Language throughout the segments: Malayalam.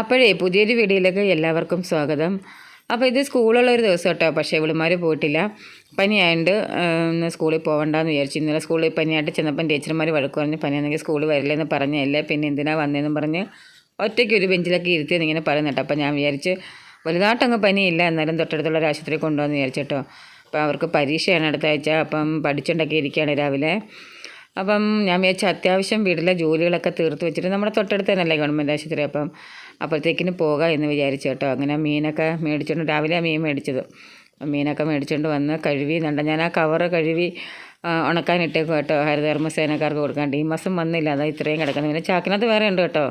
അപ്പോഴേ പുതിയൊരു വീഡിയോയിലേക്ക് എല്ലാവർക്കും സ്വാഗതം. അപ്പോൾ ഇത് സ്കൂളുള്ള ഒരു ദിവസം കേട്ടോ, പക്ഷേ ഇവളുമാർ പോയിട്ടില്ല. പനിയായതുകൊണ്ട് ഇന്ന് സ്കൂളിൽ പോകണ്ടെന്ന് വിചാരിച്ചു. ഇന്നലെ സ്കൂളിൽ പനിയായിട്ട് ചെന്നപ്പം ടീച്ചർമാർ വഴക്ക് പറഞ്ഞ് പനിയാണെങ്കിൽ സ്കൂളിൽ വരില്ലെന്ന് പറഞ്ഞല്ലേ, പിന്നെ എന്തിനാ വന്നതെന്ന് പറഞ്ഞ് ഒറ്റയ്ക്ക് ഒരു ബെഞ്ചിലൊക്കെ ഇരുത്തിയെന്ന് ഇങ്ങനെ പറയുന്നുണ്ട്. അപ്പോൾ ഞാൻ വിചാരിച്ച് വലുതായിട്ടങ്ങ് പനിയില്ല, എന്നാലും തൊട്ടടുത്തുള്ള ഒരു ആശുപത്രി കൊണ്ടുവന്ന് വിചാരിച്ചിട്ടോ. അപ്പോൾ അവർക്ക് പരീക്ഷയാണ് അടുത്ത ആഴ്ച, അപ്പം പഠിച്ചുകൊണ്ടൊക്കെ ഇരിക്കുകയാണ് രാവിലെ. അപ്പം ഞാൻ വിചാരിച്ച അത്യാവശ്യം വീട്ടിലെ ജോലികളൊക്കെ തീർത്ത് വെച്ചിട്ട് നമ്മുടെ തൊട്ടടുത്ത് തന്നെയല്ലേ ഗവൺമെൻറ് ആശുപത്രി, അപ്പം അപ്പോഴത്തേക്കിന് പോകാം എന്ന് വിചാരിച്ചു കേട്ടോ. അങ്ങനെ മീനൊക്കെ മേടിച്ചുകൊണ്ട് രാവിലെ മീൻ മേടിച്ചത്, മീനൊക്കെ മേടിച്ചുകൊണ്ട് വന്ന് കഴുകി ഞാൻ ആ കവറ് കഴുകി ഉണക്കാനിട്ടേക്കും കേട്ടോ, ഹരിതകർമ്മസേനക്കാർക്ക് കൊടുക്കാണ്ട്. ഈ മാസം വന്നില്ല, അതാ ഇത്രയും കിടക്കുന്നത്. പിന്നെ ചാക്കിനകത്ത് വേറെ ഉണ്ട് കേട്ടോ,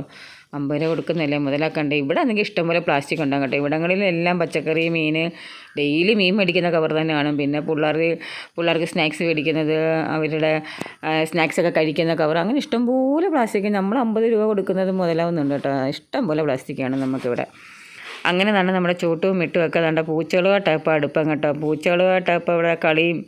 50 രൂപ കൊടുക്കുന്നില്ലേ, മുതലാക്കണ്ടേ. ഇവിടെ ആണെങ്കിൽ ഇഷ്ടംപോലെ പ്ലാസ്റ്റിക് ഉണ്ടാകും കേട്ടോ. ഇവിടങ്ങളിലെല്ലാം പച്ചക്കറി, മീൻ, ഡെയിലി മീൻ മേടിക്കുന്ന കവർ തന്നെ കാണും. പിന്നെ പിള്ളേർക്ക് സ്നാക്സ് മേടിക്കുന്നത്, അവരുടെ സ്നാക്സൊക്കെ കഴിക്കുന്ന കവർ, അങ്ങനെ ഇഷ്ടംപോലെ പ്ലാസ്റ്റിക്. നമ്മൾ 50 രൂപ കൊടുക്കുന്നത് മുതലാവുന്നുണ്ട് കേട്ടോ. ഇഷ്ടംപോലെ പ്ലാസ്റ്റിക്കാണ് നമുക്കിവിടെ. അങ്ങനെ തന്നെ നമ്മുടെ ചൂട്ടും മിട്ടും ഒക്കെ കണ്ട പൂച്ചകളുമായിട്ടപ്പോൾ അടുപ്പം കേട്ടോ. പൂച്ചകളുമായിട്ടപ്പോൾ ഇവിടെ കളിയും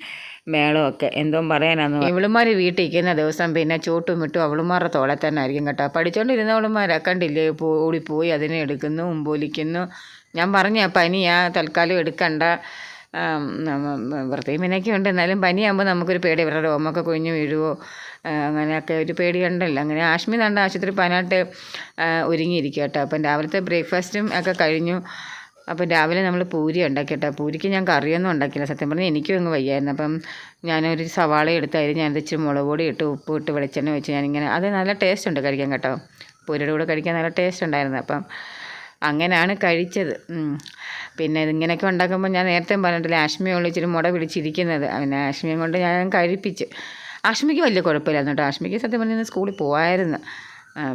മേളവും ഒക്കെ എന്തോ പറയാനാന്ന്. ഇവളുമാർ വീട്ടിൽ ഇരിക്കുന്ന ദിവസം പിന്നെ ചൂട്ടും മിട്ടും അവളുമാരുടെ തോളെ തന്നെ ആയിരിക്കും കേട്ടോ. പഠിച്ചുകൊണ്ടിരുന്നവളുമാരെ കണ്ടില്ലേ, ഓടിപ്പോയി അതിനെ എടുക്കുന്നു, ഉമ്പോലിക്കുന്നു. ഞാൻ പറഞ്ഞ പനിയാ, തൽക്കാലം എടുക്കണ്ട, വൃത്തിയും പിന്നൊക്കെ ഉണ്ട്. എന്നാലും പനിയാകുമ്പോൾ നമുക്കൊരു പേടി, ഇവരുടെ രോമൊക്കെ കൊഴിഞ്ഞ് വീഴുവോ അങ്ങനെയൊക്കെ ഒരു പേടി ഉണ്ടല്ലോ. അങ്ങനെ ആശ്മി കണ്ട ആശുപത്രി പനായിട്ട് ഒരുങ്ങിയിരിക്കുക കേട്ടോ. അപ്പം രാവിലത്തെ ബ്രേക്ക്ഫാസ്റ്റും ഒക്കെ കഴിഞ്ഞു. അപ്പം രാവിലെ നമ്മൾ പൂരി ഉണ്ടാക്കി കേട്ടോ. പൂരിക്ക് ഞാൻ കറിയൊന്നും ഉണ്ടാക്കില്ല, സത്യം പറഞ്ഞാൽ എനിക്കും അങ്ങ് വയ്യായിരുന്നു. അപ്പം ഞാനൊരു സവാള എടുത്തായിരുന്നു, ഞാനത് ഇച്ചിരി മുളക് പൊടി ഇട്ട് ഉപ്പ് ഇട്ട് വെളിച്ചെണ്ണ വെച്ച് ഞാനിങ്ങനെ, അത് നല്ല ടേസ്റ്റ് ഉണ്ട് കഴിക്കാൻ കേട്ടോ. പൂരിയുടെ കൂടെ കഴിക്കാൻ നല്ല ടേസ്റ്റ് ഉണ്ടായിരുന്നു. അപ്പം അങ്ങനെയാണ് കഴിച്ചത്. പിന്നെ ഇതിങ്ങനെയൊക്കെ ഉണ്ടാക്കുമ്പോൾ ഞാൻ നേരത്തെ പറഞ്ഞിട്ടില്ല, ആശ്മിയുള്ള ഇച്ചിരി മുട പിടിച്ചിരിക്കുന്നത്. പിന്നെ ആശ്മിയും കൊണ്ട് ഞാൻ കഴിപ്പിച്ച്. ആശ്മിക്ക് വലിയ കുഴപ്പമില്ലായിരുന്നു കേട്ടോ. ആശ്മിക്ക് സത്യം പറഞ്ഞാൽ സ്കൂളിൽ പോകാമായിരുന്നു.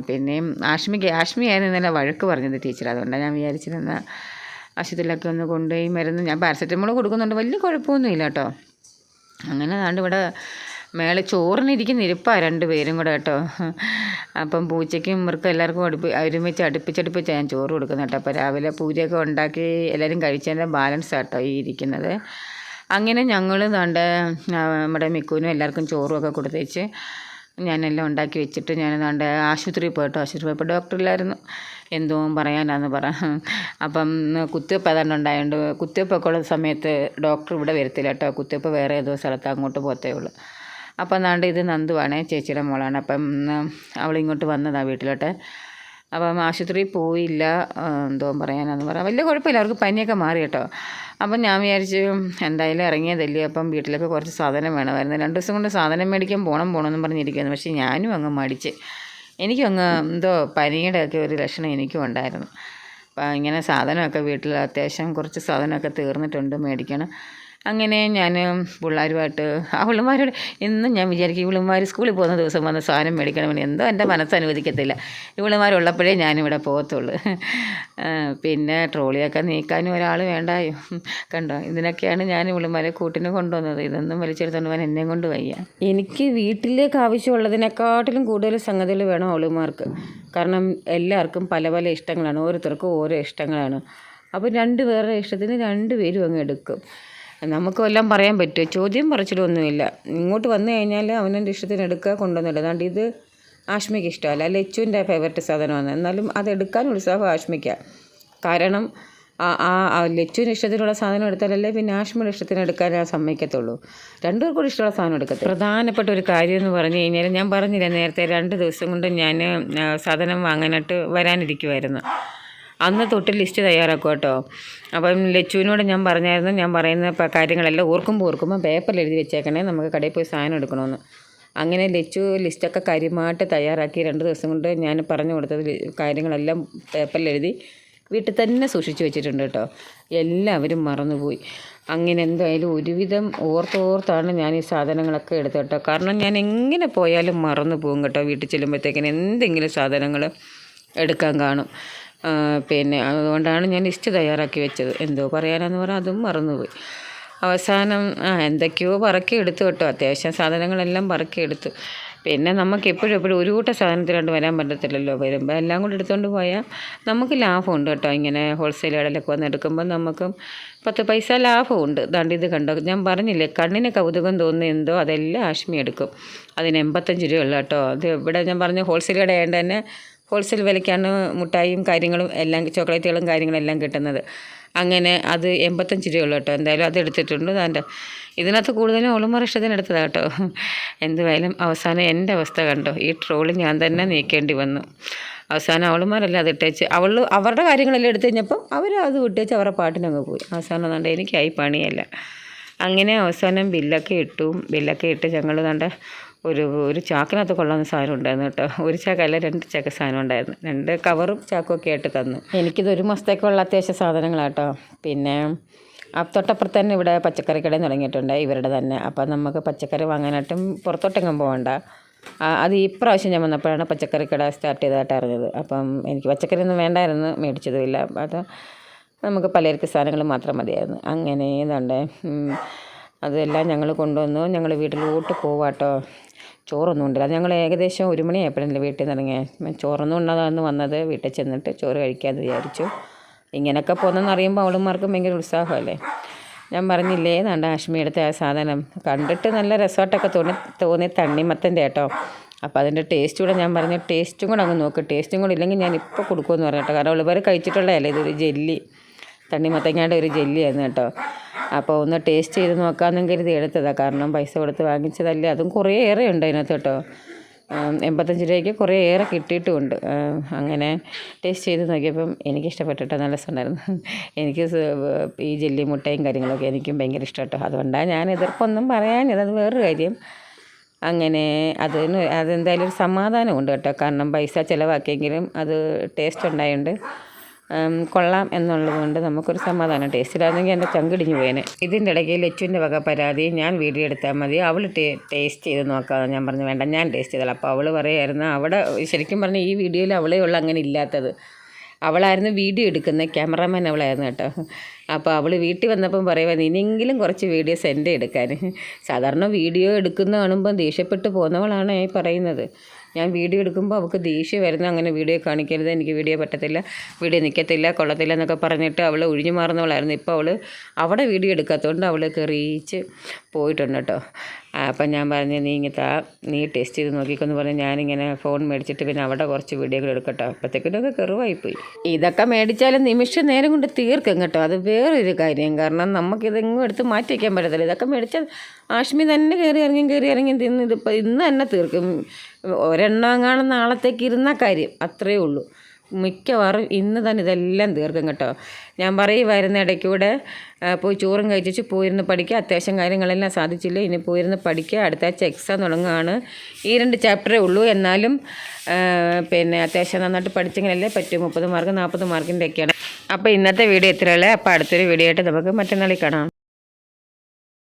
പിന്നെയും ആശ്മിയായിരുന്നു ഇന്നലെ വഴക്ക് പറഞ്ഞത് ടീച്ചർ. അതുകൊണ്ടാണ് ഞാൻ വിചാരിച്ചിരുന്ന ആശുപത്രിയിലൊക്കെ ഒന്ന് കൊണ്ടുപോയി മരുന്ന്, ഞാൻ പാരസെറ്റമോൾ കൊടുക്കുന്നുണ്ട്, വലിയ കുഴപ്പമൊന്നുമില്ല കേട്ടോ. അങ്ങനെ ദാണ്ട് ഇവിടെ മേലെ ചോറിനിരിക്കുന്ന ഇരിപ്പാണ് 2 പേരും കൂടെ കേട്ടോ. അപ്പം പൂച്ചയ്ക്കും ഇവർക്കും എല്ലാവർക്കും ഒരുമിച്ച് അടുപ്പിച്ചടുപ്പിച്ച് ഞാൻ ചോറ് കൊടുക്കുന്നത് കേട്ടോ. അപ്പോൾ രാവിലെ പൂരിയൊക്കെ ഉണ്ടാക്കി എല്ലാവരും കഴിച്ചതിൻ്റെ ബാലൻസ് ആട്ടോ ഈ ഇരിക്കുന്നത്. അങ്ങനെ ഞങ്ങൾ ദാണ്ട് നമ്മുടെ മിക്കുവിനും എല്ലാവർക്കും ചോറുമൊക്കെ കൊടുത്തേച്ച് ഞാനെല്ലാം ഉണ്ടാക്കി വെച്ചിട്ട് ഞാൻ ദാണ്ട് ആശുപത്രിയിൽ പോയപ്പോൾ ഡോക്ടറില്ലായിരുന്നു, എന്തോ പറയാനാന്ന് പറ. അപ്പം കുത്തിവെപ്പ് ഏതാണ്ട് ഉണ്ടായതുകൊണ്ട് കുത്തിവെപ്പൊക്കെ ഉള്ള സമയത്ത് ഡോക്ടർ ഇവിടെ വരത്തില്ല കേട്ടോ. കുത്തിവെപ്പ് വേറെ ഏതോ സ്ഥലത്ത് അങ്ങോട്ട് പോകത്തേ ഉള്ളൂ. അപ്പം ദാണ്ട് ഇത് നന്ദുവാണ്, ചേച്ചിയുടെ മോളാണ്. അപ്പം അവളിങ്ങോട്ട് വന്നതാണ് വീട്ടിലോട്ട്. അപ്പം ആശുപത്രിയിൽ പോയില്ല, എന്തോ പറയാനാന്ന് പറ. വലിയ കുഴപ്പമില്ല, അവർക്ക് പനിയൊക്കെ മാറി കേട്ടോ. അപ്പം ഞാൻ വിചാരിച്ചു എന്തായാലും ഇറങ്ങിയതല്ലേ, അപ്പം വീട്ടിലേക്ക് കുറച്ച് സാധനം വേണമായിരുന്നു. 2 ദിവസം കൊണ്ട് സാധനം മേടിക്കാൻ പോകണമെന്ന് പറഞ്ഞിരിക്കുന്നു. പക്ഷേ ഞാനും അങ്ങ് മടിച്ച്, എനിക്കും അങ്ങ് എന്തോ പനിയുടെ ഒക്കെ ഒരു ലക്ഷണം എനിക്കും ഉണ്ടായിരുന്നു. അപ്പം ഇങ്ങനെ സാധനമൊക്കെ വീട്ടിൽ അത്യാവശ്യം കുറച്ച് സാധനമൊക്കെ തീർന്നിട്ടുണ്ട്, മേടിക്കണം. അങ്ങനെ ഞാൻ പിള്ളേരുമായിട്ട് അവളുമാരോട് എന്നും ഞാൻ വിചാരിക്കും, ഇവളുമാർ സ്കൂളിൽ പോകുന്ന ദിവസം വന്ന് സാധനം മേടിക്കണമെന്ന്. എന്തോ എൻ്റെ മനസ്സനുവദിക്കത്തില്ല. ഇവളുമാരുള്ളപ്പോഴേ ഞാനിവിടെ പോകത്തുള്ളൂ. പിന്നെ ട്രോളിയൊക്കെ നീക്കാനും ഒരാൾ വേണ്ടായോ, കണ്ടോ. ഇതിനൊക്കെയാണ് ഞാൻ ഇവളുമാരെ കൂട്ടിന് കൊണ്ടുവന്നത്. ഇതൊന്നും വലിച്ചെടുത്തുകൊണ്ട് പോകാൻ എന്നെ കൊണ്ട് വയ്യ. എനിക്ക് വീട്ടിലേക്ക് ആവശ്യമുള്ളതിനെക്കാട്ടിലും കൂടുതൽ സംഗതികൾ വേണം അവളുമാർക്ക്. കാരണം എല്ലാവർക്കും പല പല ഇഷ്ടങ്ങളാണ്, ഓരോരുത്തർക്കും ഓരോ ഇഷ്ടങ്ങളാണ്. അപ്പോൾ 2 പേരുടെ ഇഷ്ടത്തിന് 2 പേരും അങ്ങ് എടുക്കും. നമുക്ക് വല്ലതും പറയാൻ പറ്റുമോ? ചോദ്യം പറച്ചിലൊന്നുമില്ല. ഇങ്ങോട്ട് വന്നു കഴിഞ്ഞാൽ അവനവൻ്റെ ഇഷ്ടത്തിന് എടുക്കുക, കൊണ്ടുവന്നില്ല. അതുകൊണ്ട് ഇത് ആശ്മിക്ക് ഇഷ്ടമല്ല, ലച്ചുവിൻ്റെ ഫേവററ്റ് സാധനമാണ്. എന്നാലും അതെടുക്കാൻ ഉത്സാഹം ആശ്മിക്കാം. കാരണം ലച്ചുവിന് ഇഷ്ടത്തിനുള്ള സാധനം എടുത്താലല്ലേ പിന്നെ ആശ്മിയുടെ ഇഷ്ടത്തിന് എടുക്കാൻ ഞാൻ സമ്മതിക്കത്തുള്ളൂ. 2 പേർക്കും കൂടി ഇഷ്ടമുള്ള സാധനം എടുക്കത്തില്ല. പ്രധാനപ്പെട്ട ഒരു കാര്യം എന്ന് പറഞ്ഞു കഴിഞ്ഞാൽ, ഞാൻ പറഞ്ഞില്ല നേരത്തെ 2 ദിവസം കൊണ്ട് ഞാൻ സാധനം വാങ്ങാനായിട്ട് വരാനിരിക്കുമായിരുന്നു. അന്ന് തൊട്ട് ലിസ്റ്റ് തയ്യാറാക്കും കേട്ടോ. അപ്പം ലച്ചുവിനോട് ഞാൻ പറഞ്ഞായിരുന്നു, ഞാൻ പറയുന്ന കാര്യങ്ങളെല്ലാം ഓർക്കുമ്പോൾ പേപ്പറിൽ എഴുതി വെച്ചേക്കണേ, നമുക്ക് കടയിൽ പോയി സാധനം എടുക്കണമെന്ന്. അങ്ങനെ ലച്ചു ലിസ്റ്റൊക്കെ കാര്യമായിട്ട് തയ്യാറാക്കി 2 ദിവസം കൊണ്ട് ഞാൻ പറഞ്ഞു കൊടുത്തത് കാര്യങ്ങളെല്ലാം പേപ്പറിൽ എഴുതി വീട്ടിൽ തന്നെ സൂക്ഷിച്ച് വെച്ചിട്ടുണ്ട് കേട്ടോ. എല്ലാവരും മറന്നുപോയി. അങ്ങനെ എന്തായാലും ഒരുവിധം ഓർത്താണ് ഞാൻ ഈ സാധനങ്ങളൊക്കെ എടുത്തത് കേട്ടോ. കാരണം ഞാൻ എങ്ങനെ പോയാലും മറന്നു പോകും കേട്ടോ. വീട്ടിൽ ചെല്ലുമ്പോഴത്തേക്കിന് എന്തെങ്കിലും സാധനങ്ങൾ എടുക്കാൻ കാണും. പിന്നെ അതുകൊണ്ടാണ് ഞാൻ ലിസ്റ്റ് തയ്യാറാക്കി വെച്ചത്. എന്തോ പറയാനെന്ന് പറഞ്ഞാൽ അതും മറന്നുപോയി. അവസാനം എന്തൊക്കെയോ പറക്കി എടുത്തു കേട്ടോ. അത്യാവശ്യം സാധനങ്ങളെല്ലാം പറക്കി എടുത്തു. പിന്നെ നമുക്ക് എപ്പോഴും ഒരു കൂട്ടം സാധനത്തിലോട്ട് വരാൻ പറ്റത്തില്ലല്ലോ. വരുമ്പോൾ എല്ലാം കൂടി എടുത്തുകൊണ്ട് പോയാൽ നമുക്ക് ലാഭമുണ്ട് കേട്ടോ. ഇങ്ങനെ ഹോൾസെയിൽ കടയിലൊക്കെ വന്ന് എടുക്കുമ്പോൾ നമുക്കും 10 പൈസ ലാഭമുണ്ട്. ദാണ്ട് ഇത് കണ്ടോ, ഞാൻ പറഞ്ഞില്ലേ കണ്ണിന് കൗതുകം തോന്നുന്ന എന്തോ അതെല്ലാം ആശ്മി എടുക്കും. അതിന് 85 രൂപയുള്ള കേട്ടോ. അത് ഇവിടെ ഞാൻ പറഞ്ഞു ഹോൾസെയിൽ കടയായതുകൊണ്ട് തന്നെ ഹോൾസെയിൽ വിലയ്ക്കാണ് മുട്ടായിയും കാര്യങ്ങളും എല്ലാം ചോക്ലേറ്റുകളും കാര്യങ്ങളും എല്ലാം കിട്ടുന്നത്. അങ്ങനെ അത് 85 രൂപയുള്ളൂ കേട്ടോ. എന്തായാലും അത് എടുത്തിട്ടുണ്ട്. അതിൻ്റെ ഇതിനകത്ത് കൂടുതലും അവളുമാർ ഇഷ്ടത്തിന് എടുത്തതാണ് കേട്ടോ. എന്തുവായാലും അവസാനം എൻ്റെ അവസ്ഥ കണ്ടോ, ഈ ട്രോളി ഞാൻ തന്നെ നീക്കേണ്ടി വന്നു. അവസാനം അവളുമാരെല്ലാം അത് ഇട്ടേച്ച് അവരുടെ കാര്യങ്ങളെല്ലാം എടുത്തു കഴിഞ്ഞപ്പോൾ അവർ അത് വിട്ടേച്ച് അവരുടെ പാട്ടിനങ്ങ് പോയി. അവസാനം കണ്ട എനിക്കായി പണിയല്ല. അങ്ങനെ അവസാനം ബില്ലൊക്കെ ഇട്ട് ഞങ്ങൾ കണ്ട ഒരു ചാക്കിനകത്ത് കൊള്ളാവുന്ന സാധനം ഉണ്ടായിരുന്നു കേട്ടോ. ഒരു ചാക്കല്ല 2 ചാക്ക് സാധനം ഉണ്ടായിരുന്നു. 2 കവറും ചാക്കും ഒക്കെ ആയിട്ട് തന്നു. എനിക്കിത് 1 മാസത്തേക്കുള്ള അത്യാവശ്യ സാധനങ്ങളാട്ടോ. പിന്നെ തൊട്ടപ്പുറത്ത് തന്നെ ഇവിടെ പച്ചക്കറി കടയും തുടങ്ങിയിട്ടുണ്ട് ഇവരുടെ തന്നെ. അപ്പം നമുക്ക് പച്ചക്കറി വാങ്ങാനായിട്ടും പുറത്തോട്ടെങ്ങും പോകണ്ട. അത് ഈ പ്രാവശ്യം ഞാൻ വന്നപ്പോഴാണ് പച്ചക്കറി കട സ്റ്റാർട്ട് ചെയ്തതായിട്ട് അറിഞ്ഞത്. അപ്പം എനിക്ക് പച്ചക്കറി ഒന്നും വേണ്ടായിരുന്നു, മേടിച്ചതുമില്ല. അത് നമുക്ക് പലചരക്ക് സാധനങ്ങൾ മാത്രം മതിയായിരുന്നു. അങ്ങനെ ഇതുണ്ട്. അതെല്ലാം ഞങ്ങൾ കൊണ്ടുവന്നു. ഞങ്ങൾ വീട്ടിലോട്ട് പോവാട്ടോ. ചോറൊന്നും ഉണ്ടില്ല. അത് ഞങ്ങൾ ഏകദേശം 1 മണിയായപ്പോഴല്ലേ വീട്ടിൽ നിന്ന് ഇറങ്ങിയത്. ചോറൊന്നും ഉണ്ണതാന്ന് വന്നത്. വീട്ടിൽ ചെന്നിട്ട് ചോറ് കഴിക്കാമെന്ന് വിചാരിച്ചു. ഇങ്ങനെയൊക്കെ പോകുന്നതെന്ന് അറിയുമ്പോൾ അവളുമാർക്കും ഭയങ്കര ഉത്സാഹമല്ലേ. ഞാൻ പറഞ്ഞില്ലേ ഏതാണ്ട് ആഷ്മി എടുത്ത ആ സാധനം കണ്ടിട്ട് നല്ല രസമായിട്ടൊക്കെ തോന്നി തണ്ണിമത്തൻ്റെ കേട്ടോ. അപ്പോൾ അതിൻ്റെ ടേസ്റ്റ് കൂടെ ഞാൻ പറഞ്ഞു, ടേസ്റ്റും കൂടെ അങ്ങ് നോക്ക്, ടേസ്റ്റും കൂടെ ഇല്ലെങ്കിൽ ഞാൻ ഇപ്പോൾ കൊടുക്കുമെന്ന് പറഞ്ഞു കേട്ടോ. കാരണം അവളുമാർ കഴിച്ചിട്ടുള്ളതല്ലേ, ഇതൊരു ജെല്ലി, തണ്ണിമത്തങ്ങയുടെ ഒരു ജെല്ലിയായിരുന്നു കേട്ടോ. അപ്പോൾ ഒന്ന് ടേസ്റ്റ് ചെയ്ത് നോക്കാമെന്നും കരുതി എടുത്തതാണ്. കാരണം പൈസ കൊടുത്ത് വാങ്ങിച്ചതല്ലേ. അതും കുറേ ഏറെ ഉണ്ട് അതിനകത്ത് കേട്ടോ. 85 രൂപയ്ക്ക് കുറേ ഏറെ കിട്ടിയിട്ടുമുണ്ട്. അങ്ങനെ ടേസ്റ്റ് ചെയ്ത് നോക്കിയപ്പം എനിക്കിഷ്ടപ്പെട്ടിട്ടോ, നല്ല രസമുണ്ടായിരുന്നു. എനിക്ക് ഈ ജെല്ലി മുട്ടയും കാര്യങ്ങളൊക്കെ എനിക്കും ഭയങ്കര ഇഷ്ടം കേട്ടോ. അതുകൊണ്ടാണ് ഞാൻ എതിർപ്പൊന്നും പറയാനില്ല, അത് വേറൊരു കാര്യം. അങ്ങനെ അതെന്തായാലും ഒരു സമാധാനമുണ്ട് കേട്ടോ. കാരണം പൈസ ചിലവാക്കിയെങ്കിലും അത് ടേസ്റ്റ് ഉണ്ടായതുകൊണ്ട് കൊള്ളാം എന്നുള്ളത് കൊണ്ട് നമുക്കൊരു സമാധാനം. ടേസ്റ്റിലാണെങ്കിൽ എൻ്റെ ചങ്കിടിഞ്ഞു പോയേനെ. ഇതിൻ്റെ ഇടയ്ക്ക് ലച്ചുവിൻ്റെ വക പരാതി, ഞാൻ വീഡിയോ എടുത്താൽ മതി, അവൾ ടേസ്റ്റ് ചെയ്ത് നോക്കാമെന്ന് ഞാൻ പറഞ്ഞു. വേണ്ട, ഞാൻ ടേസ്റ്റ് ചെയ്തോളാം. അപ്പോൾ അവൾ പറയുമായിരുന്നു, അവിടെ ശരിക്കും പറഞ്ഞാൽ ഈ വീഡിയോയിൽ അവളേ ഉള്ള അങ്ങനെ ഇല്ലാത്തത്. അവളായിരുന്നു വീഡിയോ എടുക്കുന്നത്, ക്യാമറാമാൻ അവളായിരുന്നു കേട്ടോ. അപ്പോൾ അവൾ വീട്ടിൽ വന്നപ്പം പറയുവാൻ ഇനിയെങ്കിലും കുറച്ച് വീഡിയോസ് എൻ്റെ എടുക്കാൻ. സാധാരണ വീഡിയോ എടുക്കുന്ന കാണുമ്പം ദേഷ്യപ്പെട്ട് പോകുന്നവളാണ് ഈ പറയുന്നത്. ഞാൻ വീഡിയോ എടുക്കുമ്പോൾ അവൾക്ക് ദേഷ്യം വരുന്ന, അങ്ങനെ വീഡിയോ കാണിക്കരുത്, എനിക്ക് വീഡിയോ പറ്റത്തില്ല, വീഡിയോ നിൽക്കത്തില്ല, കൊള്ളത്തില്ല എന്നൊക്കെ പറഞ്ഞിട്ട് അവൾ ഒഴിഞ്ഞു മാറുന്നവളായിരുന്നു. ഇപ്പോൾ അവൾ അവിടെ വീഡിയോ എടുക്കാത്തതുകൊണ്ട് അവൾ കയറിയിച്ച് പോയിട്ടുണ്ട് കേട്ടോ. അപ്പം ഞാൻ പറഞ്ഞു, നീ ടേസ്റ്റ് ചെയ്ത് നോക്കിക്കൊന്ന് പറഞ്ഞ് ഞാനിങ്ങനെ ഫോൺ മേടിച്ചിട്ട് പിന്നെ അവിടെ കുറച്ച് വീഡിയോകൾ എടുക്കട്ടോ. അപ്പോഴത്തേക്കിനൊക്കെ കെറുവായിപ്പോയി. ഇതൊക്കെ മേടിച്ചാലും നിമിഷം നേരം കൊണ്ട് തീർക്കും കേട്ടോ. അത് വേറൊരു കാര്യം. കാരണം നമുക്കിതെങ്ങും എടുത്ത് മാറ്റി വയ്ക്കാൻ പറ്റത്തില്ല. ഇതൊക്കെ മേടിച്ചാൽ ആഷ്മി തന്നെ കയറി ഇറങ്ങി തിന്ന് ഇതിപ്പോൾ ഇന്ന് തന്നെ തീർക്കും. ഒരെണ്ണം എങ്ങാനും നാളത്തേക്ക് ഇരുന്ന കാര്യം, അത്രയേ ഉള്ളൂ. മിക്കവാറും ഇന്ന് തന്നെ ഇതെല്ലാം തീർക്കും കേട്ടോ. ഞാൻ പറയുമായിരുന്ന ഇടയ്ക്കൂടെ പോയി ചോറും കഴിച്ചു പോയിരുന്ന് പഠിക്കുക. അത്യാവശ്യം കാര്യങ്ങളെല്ലാം സാധിച്ചില്ല, ഇനി പോയിരുന്ന് പഠിക്കുക. അടുത്ത ആഴ്ച എക്സാം തുടങ്ങുകയാണ്. ഈ 2 ചാപ്റ്ററേ ഉള്ളൂ. എന്നാലും പിന്നെ അത്യാവശ്യം നന്നായിട്ട് പഠിച്ചെങ്കിലല്ലേ പറ്റും. 30 മാർക്ക് 40 മാർക്കിൻ്റെ ഒക്കെയാണ്. അപ്പോൾ ഇന്നത്തെ വീഡിയോ ഇത്രയുള്ളൂ. അപ്പോൾ അടുത്തൊരു വീഡിയോ ആയിട്ട് നമുക്ക് മറ്റന്നാളിൽ കാണാം.